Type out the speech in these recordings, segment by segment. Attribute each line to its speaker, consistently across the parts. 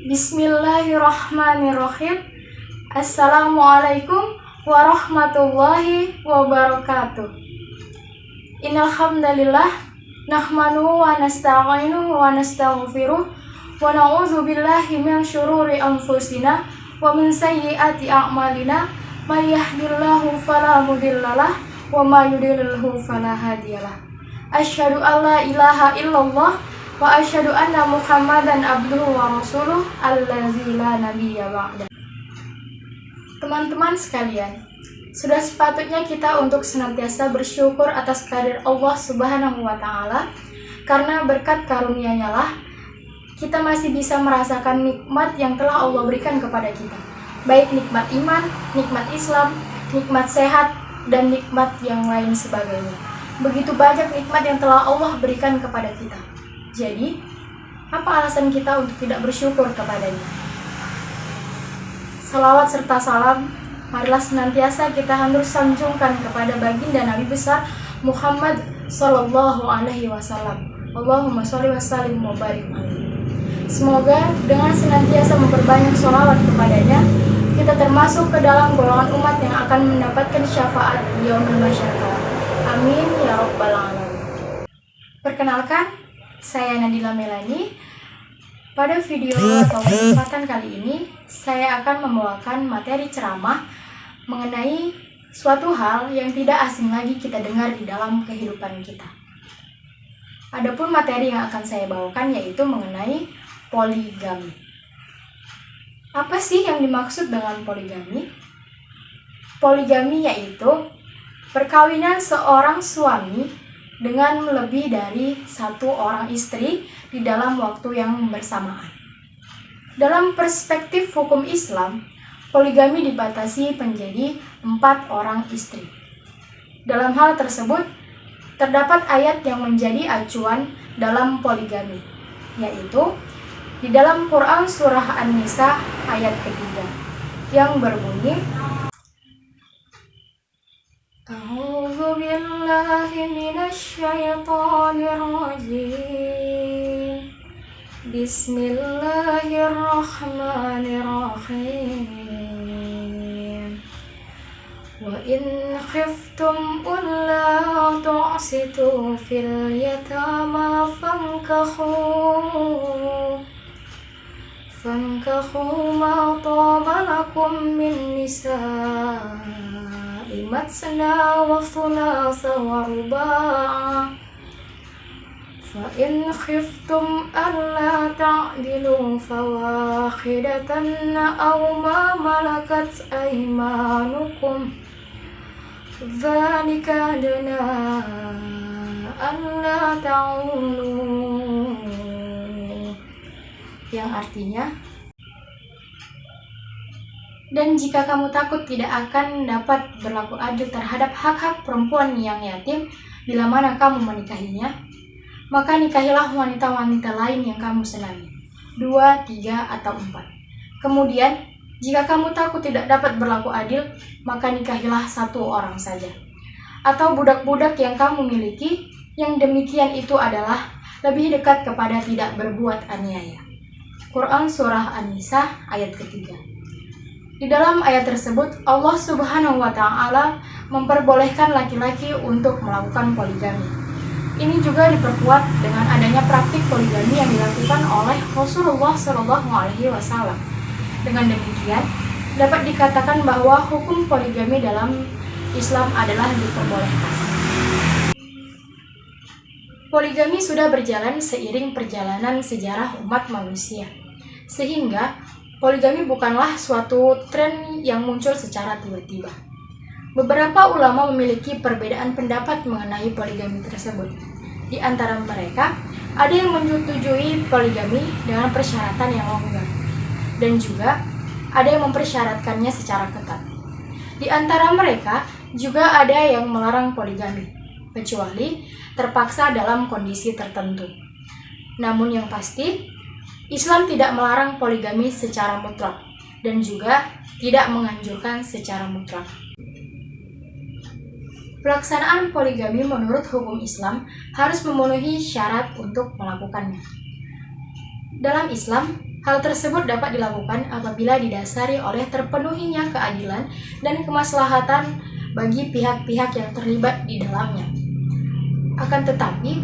Speaker 1: Bismillahirrahmanirrahim. Assalamualaikum warahmatullahi wabarakatuh. Innal hamdalillah nahmanuhu wa nasta'inuhu wa nastaghfiruh wa na'udzu billahi min syururi anfusina wa min sayyiati a'malina. May yahdihillahu fala mudhillalah wa may yudlilhu fala hadiyalah. Asyhadu an la ilaha illallah wa asyhadu anna Muhammadan abduhu wa rasuluh allazi la nabiyya ba'da. Teman-teman sekalian, sudah sepatutnya kita untuk senantiasa bersyukur atas kehadiran Allah Subhanahu wa taala, karena berkat karunia-Nya lah kita masih bisa merasakan nikmat yang telah Allah berikan kepada kita. Baik nikmat iman, nikmat Islam, nikmat sehat, dan nikmat yang lain sebagainya. Begitu banyak nikmat yang telah Allah berikan kepada kita. Jadi, apa alasan kita untuk tidak bersyukur kepadanya? Salawat serta salam, marilah senantiasa kita harus sanjungkan kepada baginda Nabi besar Muhammad Sallallahu Alaihi Wasallam. Allahumma sholli wa sallim wa barik alaihi. Semoga dengan senantiasa memperbanyak sholawat kepadanya, kita termasuk ke dalam golongan umat yang akan mendapatkan syafaat di yaumil mahsyar. Amin ya rabbal alamin. Perkenalkan, saya Nadila Melani. Pada video atau kesempatan kali ini, saya akan membawakan materi ceramah mengenai suatu hal yang tidak asing lagi kita dengar di dalam kehidupan kita. Adapun materi yang akan saya bawakan yaitu mengenai poligami. Apa sih yang dimaksud dengan poligami? Poligami yaitu perkawinan seorang suami dengan lebih dari satu orang istri di dalam waktu yang bersamaan. Dalam perspektif hukum Islam, poligami dibatasi menjadi 4 orang istri. Dalam hal tersebut, terdapat ayat yang menjadi acuan dalam poligami, yaitu di dalam Quran Surah An-Nisa ayat ketiga, yang berbunyi, A'udzu billahi minasy syaithanir rajim. Bismillahirrahmanirrahim. Wa in khiftum alla tu'situ fil yatama fankahu ma taba lakum min nisaa matsna wa thulatha wa ruba'a fa in khiftum alla ta'dilu fawahidatan aw ma malakat aymanukum dzalika adna alla ta'ulu, yang artinya, dan jika kamu takut tidak akan dapat berlaku adil terhadap hak-hak perempuan yang yatim bila mana kamu menikahinya, maka nikahilah wanita-wanita lain yang kamu senangi, 2, 3, atau 4. Kemudian, jika kamu takut tidak dapat berlaku adil, maka nikahilah 1 orang saja. Atau budak-budak yang kamu miliki, yang demikian itu adalah lebih dekat kepada tidak berbuat aniaya. Quran Surah An-Nisa ayat ketiga. Di dalam ayat tersebut, Allah Subhanahu wa taala memperbolehkan laki-laki untuk melakukan poligami. Ini juga diperkuat dengan adanya praktik poligami yang dilakukan oleh Rasulullah Shallallahu alaihi wasallam. Dengan demikian, dapat dikatakan bahwa hukum poligami dalam Islam adalah diperbolehkan. Poligami sudah berjalan seiring perjalanan sejarah umat manusia, sehingga poligami bukanlah suatu tren yang muncul secara tiba-tiba. Beberapa ulama memiliki perbedaan pendapat mengenai poligami tersebut. Di antara mereka, ada yang menyetujui poligami dengan persyaratan yang longgar, dan juga ada yang mempersyaratkannya secara ketat. Di antara mereka juga ada yang melarang poligami, kecuali terpaksa dalam kondisi tertentu. Namun yang pasti, Islam tidak melarang poligami secara mutlak dan juga tidak menganjurkan secara mutlak. Pelaksanaan poligami menurut hukum Islam harus memenuhi syarat untuk melakukannya. Dalam Islam, hal tersebut dapat dilakukan apabila didasari oleh terpenuhinya keadilan dan kemaslahatan bagi pihak-pihak yang terlibat di dalamnya. Akan tetapi,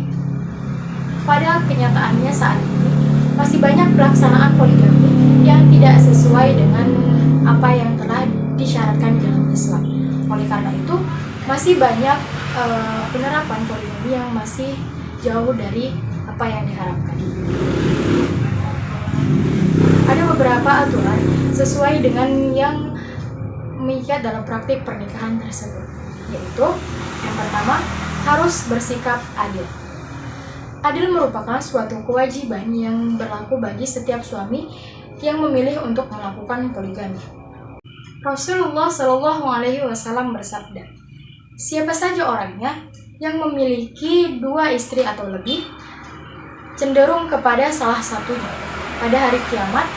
Speaker 1: pada kenyataannya saat ini, masih banyak pelaksanaan poligami yang tidak sesuai dengan apa yang telah disyaratkan di dalam Islam. Oleh karena itu, masih banyak penerapan poligami yang masih jauh dari apa yang diharapkan. Ada beberapa aturan sesuai dengan yang mengikat dalam praktik pernikahan tersebut, yaitu yang pertama, harus bersikap adil. Adil merupakan suatu kewajiban yang berlaku bagi setiap suami yang memilih untuk melakukan poligami. Rasulullah Shallallahu Alaihi Wasallam bersabda, siapa saja orangnya yang memiliki 2 istri atau lebih, cenderung kepada salah satunya, pada hari kiamat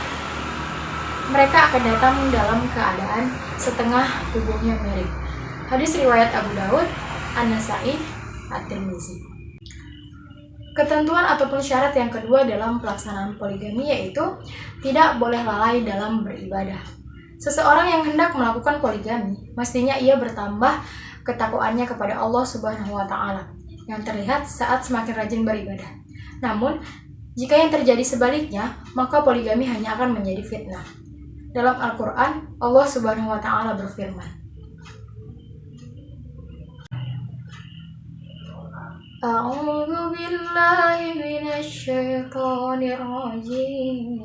Speaker 1: mereka akan datang dalam keadaan setengah tubuhnya miring. Hadis riwayat Abu Daud, An-Nasa'i, At-Tirmizi. Ketentuan ataupun syarat yang kedua dalam pelaksanaan poligami yaitu tidak boleh lalai dalam beribadah. Seseorang yang hendak melakukan poligami, mestinya ia bertambah ketakwaannya kepada Allah Subhanahu wa Ta'ala, yang terlihat saat semakin rajin beribadah. Namun, jika yang terjadi sebaliknya, maka poligami hanya akan menjadi fitnah. Dalam Al-Quran, Allah Subhanahu wa Ta'ala berfirman, A'udzu billahi minasyaitonir rajim.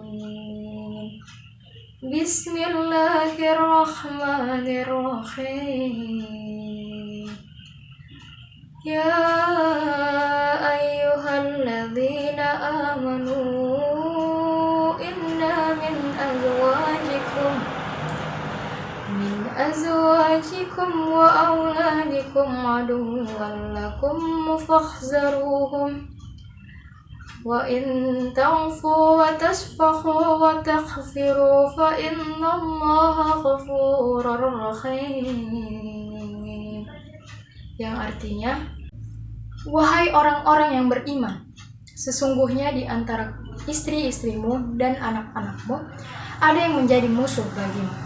Speaker 1: Bismillahirrahmanirrahim. Ya ayyuhalladzina amanu inna min azwajikum wa auladikum aduwwan lakum fakhzaruhum wa in ta'fu wa tasfahu wa taghfiru fa innallaha ghafurur rahim. Yang artinya, wahai orang-orang yang beriman, sesungguhnya di antara istri-istrimu dan anak-anakmu ada yang menjadi musuh bagimu.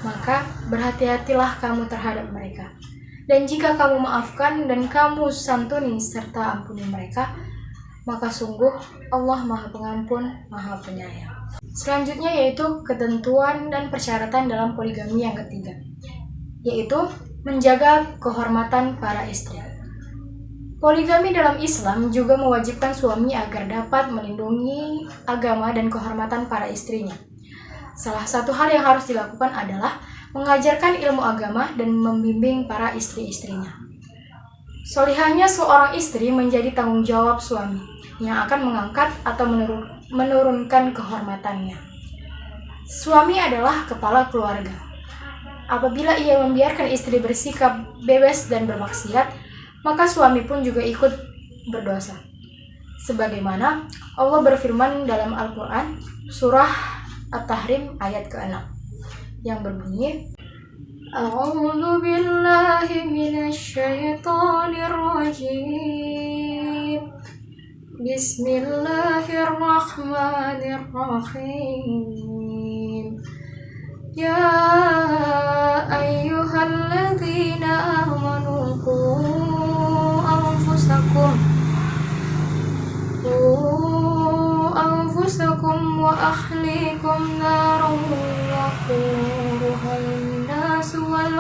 Speaker 1: Maka berhati-hatilah kamu terhadap mereka. Dan jika kamu maafkan dan kamu santuni serta ampuni mereka, maka sungguh Allah Maha Pengampun, Maha Penyayang. Selanjutnya yaitu ketentuan dan persyaratan dalam poligami yang ketiga, yaitu menjaga kehormatan para istri. Poligami dalam Islam juga mewajibkan suami agar dapat melindungi agama dan kehormatan para istrinya. Salah satu hal yang harus dilakukan adalah mengajarkan ilmu agama dan membimbing para istri-istrinya. Solihahnya seorang istri menjadi tanggung jawab suami yang akan mengangkat atau menurunkan kehormatannya. Suami adalah kepala keluarga. Apabila ia membiarkan istri bersikap bebas dan bermaksiat, maka suami pun juga ikut berdosa. Sebagaimana Allah berfirman dalam Al-Quran, surah At-Tahrim ayat ke-6 yang berbunyi, A'udzu billahi minasyaitonir rajim. Bismillahirrahmanirrahim. Ya ayyuhalladzina amanu qu anfusakum wa ahlikum naran waquduha an-nas wal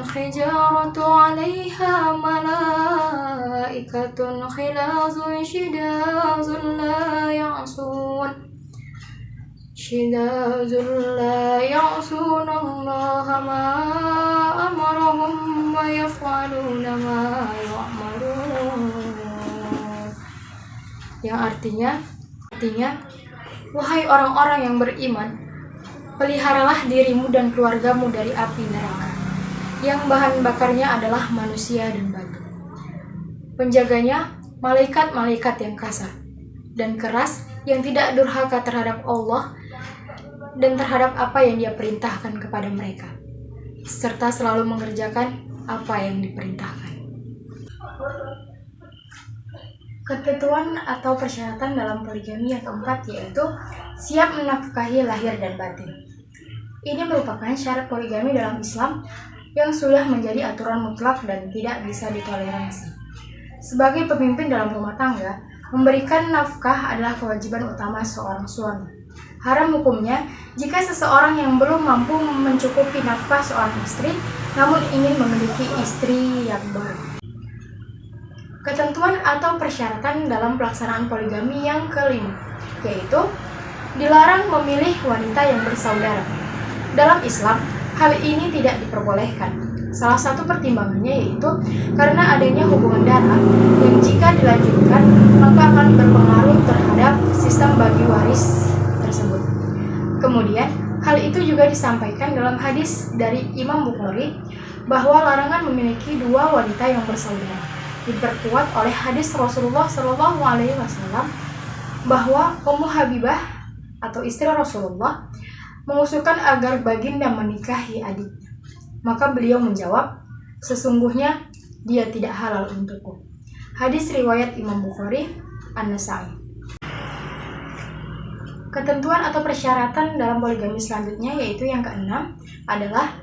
Speaker 1: hijaratu 'alayha malaikatun khilazun shidazun la ya'suna Allah ma amarahum wa yaf'aluna ma yu'marun. Yang artinya, wahai orang-orang yang beriman, peliharalah dirimu dan keluargamu dari api neraka, yang bahan bakarnya adalah manusia dan batu. Penjaganya malaikat-malaikat yang kasar dan keras, yang tidak durhaka terhadap Allah dan terhadap apa yang Dia perintahkan kepada mereka, serta selalu mengerjakan apa yang diperintahkan. Ketentuan atau persyaratan dalam poligami yang keempat yaitu siap menafkahi lahir dan batin. Ini merupakan syarat poligami dalam Islam yang sudah menjadi aturan mutlak dan tidak bisa ditoleransi. Sebagai pemimpin dalam rumah tangga, memberikan nafkah adalah kewajiban utama seorang suami. Haram hukumnya jika seseorang yang belum mampu mencukupi nafkah seorang istri, namun ingin memiliki istri yang baru. Ketentuan atau persyaratan dalam pelaksanaan poligami yang kelima, yaitu dilarang memilih wanita yang bersaudara. Dalam Islam, hal ini tidak diperbolehkan. Salah satu pertimbangannya yaitu karena adanya hubungan darah yang jika dilanjutkan maka akan berpengaruh terhadap sistem bagi waris tersebut. Kemudian, hal itu juga disampaikan dalam hadis dari Imam Bukhari bahwa larangan memiliki dua wanita yang bersaudara diperkuat oleh hadis Rasulullah SAW bahwa Ummu Habibah atau istri Rasulullah mengusulkan agar baginda menikahi adiknya. Maka beliau menjawab, sesungguhnya dia tidak halal untukku. Hadis riwayat Imam Bukhari, An-Nasa'i. Ketentuan atau persyaratan dalam poligami selanjutnya yaitu yang keenam adalah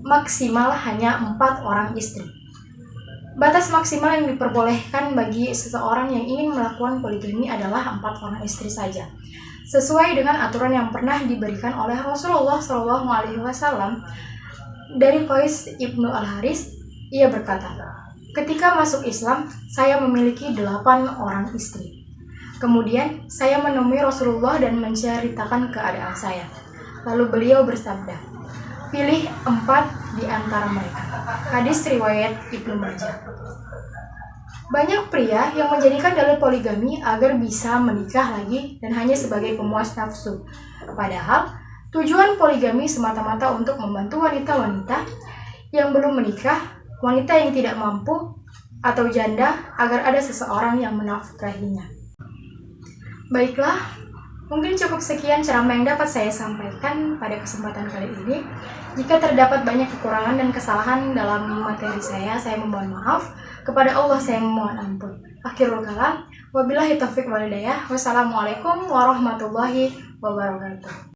Speaker 1: maksimal hanya 4 orang istri. Batas maksimal yang diperbolehkan bagi seseorang yang ingin melakukan poligami adalah 4 orang istri saja. Sesuai dengan aturan yang pernah diberikan oleh Rasulullah SAW dari Qais ibnu Al-Haris, ia berkata, ketika masuk Islam, saya memiliki 8 orang istri. Kemudian, saya menemui Rasulullah dan menceritakan keadaan saya. Lalu beliau bersabda, pilih 4 di antara mereka. Hadis riwayat Ibnu Majah. Banyak pria yang menjadikan dalil poligami agar bisa menikah lagi dan hanya sebagai pemuas nafsu. Padahal, tujuan poligami semata-mata untuk membantu wanita-wanita yang belum menikah, wanita yang tidak mampu, atau janda agar ada seseorang yang menafkahinya. Baiklah, mungkin cukup sekian ceramah yang dapat saya sampaikan pada kesempatan kali ini. Jika terdapat banyak kekurangan dan kesalahan dalam materi saya memohon maaf. Kepada Allah saya memohon ampun. Akhirul kalam, wabillahi taufiq wal hidayah. Wassalamualaikum warahmatullahi wabarakatuh.